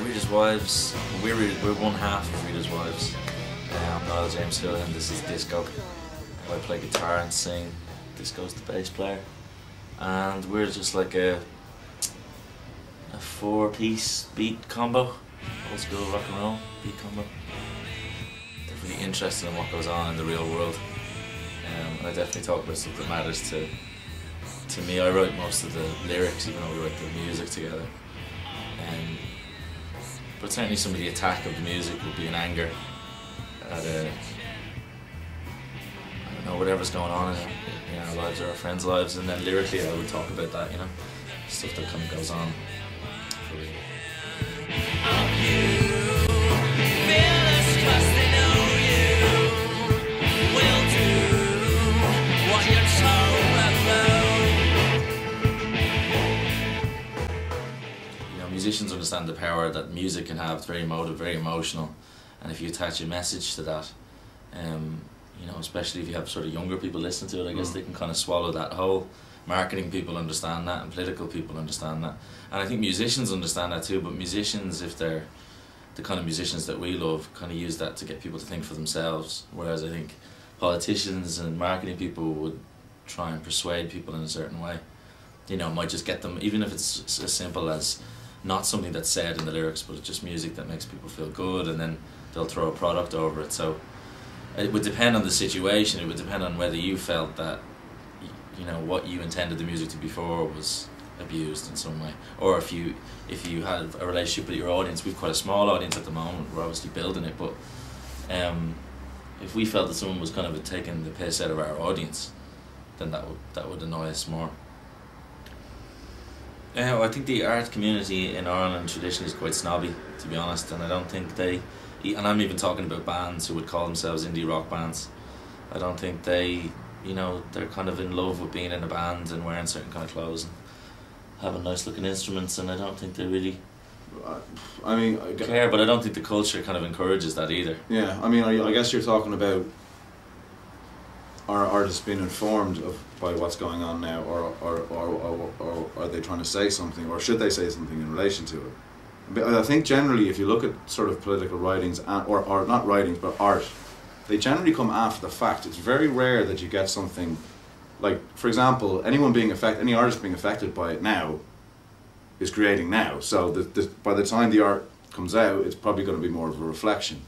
Reader's Wives, we're one half of Reader's Wives. I'm Niall James Hill and this is Disko. I play guitar and sing, Disko's the bass player. And we're just like a four-piece beat combo, old school rock and roll beat combo. Definitely interested in what goes on in the real world. I definitely talk about stuff that matters to me. I write most of the lyrics, even though we write the music together. But certainly some of the attack of the music would be an anger at I don't know, whatever's going on in our lives or our friends' lives, and then lyrically I would talk about that, you know, stuff that kind of goes on for real. Musicians understand the power that music can have. It's very emotive, very emotional, and if you attach a message to that, you know, especially if you have sort of younger people listen to it, I guess they can kind of swallow that whole. Marketing people understand that, and political people understand that, and I think musicians understand that too. But musicians, if they're the kind of musicians that we love, kind of use that to get people to think for themselves, whereas I think politicians and marketing people would try and persuade people in a certain way. You know, it might just get them, even if it's as simple as not something that's said in the lyrics, but it's just music that makes people feel good, and then they'll throw a product over it. So it would depend on the situation. It would depend on whether you felt that, you know, what you intended the music to be for was abused in some way, or if you had a relationship with your audience. We've quite a small audience at the moment. We're obviously building it, but if we felt that someone was kind of taking the piss out of our audience, then that would annoy us more. I think the art community in Ireland traditionally is quite snobby, to be honest, and I don't think they, and I'm even talking about bands who would call themselves indie rock bands, I don't think they, you know, they're kind of in love with being in a band and wearing certain kind of clothes and having nice looking instruments, and I don't think they really care, but I don't think the culture kind of encourages that either. Yeah, I mean, I guess you're talking about are artists being informed by what's going on now, or are they trying to say something, or should they say something in relation to it? But I think generally, if you look at sort of political writings, or not writings, but art, they generally come after the fact. It's very rare that you get something like, for example, any artist being affected by it now is creating now. So by the time the art comes out, it's probably going to be more of a reflection.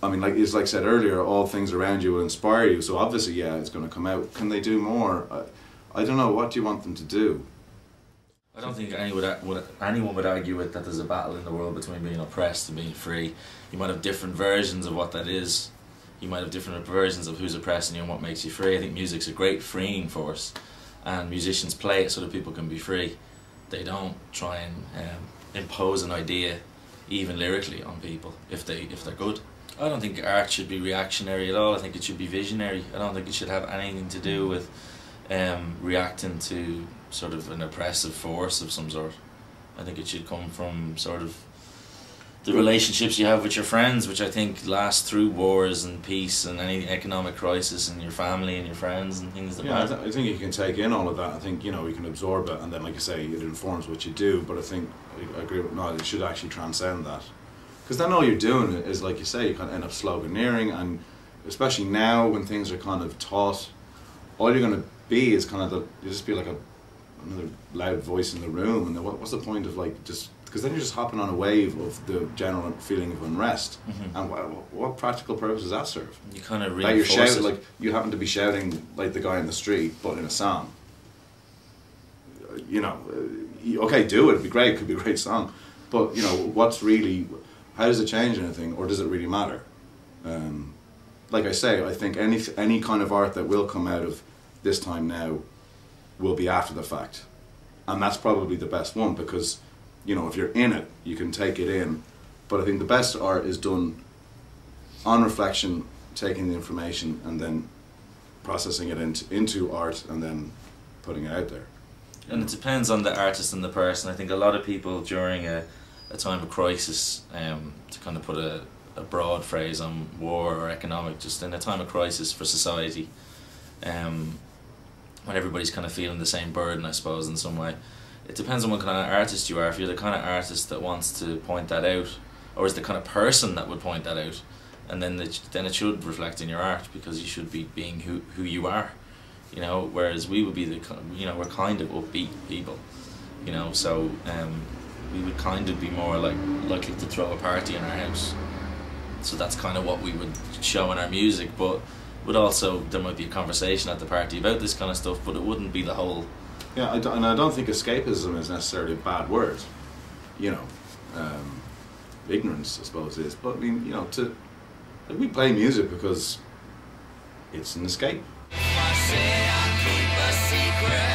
I mean, like I said earlier, all things around you will inspire you. So obviously, yeah, it's going to come out. Can they do more? I don't know. What do you want them to do? I don't think anyone would argue with that there's a battle in the world between being oppressed and being free. You might have different versions of what that is. You might have different versions of who's oppressing you and what makes you free. I think music's a great freeing force, and musicians play it so that people can be free. They don't try and impose an idea, even lyrically, on people if they're good. I don't think art should be reactionary at all. I think it should be visionary. I don't think it should have anything to do with reacting to sort of an oppressive force of some sort. I think it should come from sort of the relationships you have with your friends, which I think last through wars and peace and any economic crisis, and your family and your friends and things like that. I think you can take in all of that. I think, you know, you can absorb it, and then, like you say, it informs what you do. But I think I agree with Niall, it should actually transcend that. Because then all you're doing is, like you say, you kind of end up sloganeering, and especially now when things are kind of taught, all you're going to be is kind of you just be like another loud voice in the room, and then what's the point of because then you're just hopping on a wave of the general feeling of unrest, and what practical purpose does that serve? You kind of reinforce it. Like you happen to be shouting like the guy in the street, but in a song. You know, okay, do it. It'd be great. It could be a great song, but you know, how does it change anything, or does it really matter? Like I say, I think any kind of art that will come out of this time now will be after the fact, and that's probably the best one, because, you know, if you're in it, you can take it in. But I think the best art is done on reflection, taking the information and then processing it into art and then putting it out there. And it depends on the artist and the person. I think a lot of people during a time of crisis, to kind of put a broad phrase on war or economic, just in a time of crisis for society, when everybody's kind of feeling the same burden, I suppose, in some way. It depends on what kind of artist you are. If you're the kind of artist that wants to point that out, or is the kind of person that would point that out, and then it should reflect in your art, because you should be being who you are, you know. Whereas we would be we're kind of upbeat people, you know. So we would kind of be more likely to throw a party in our house. So that's kind of what we would show in our music, but would also, there might be a conversation at the party about this kind of stuff, but it wouldn't be the whole. Yeah, and I don't think escapism is necessarily a bad word, you know. Ignorance, I suppose, is. But I mean, you know, we play music because it's an escape. If I say I keep a secret.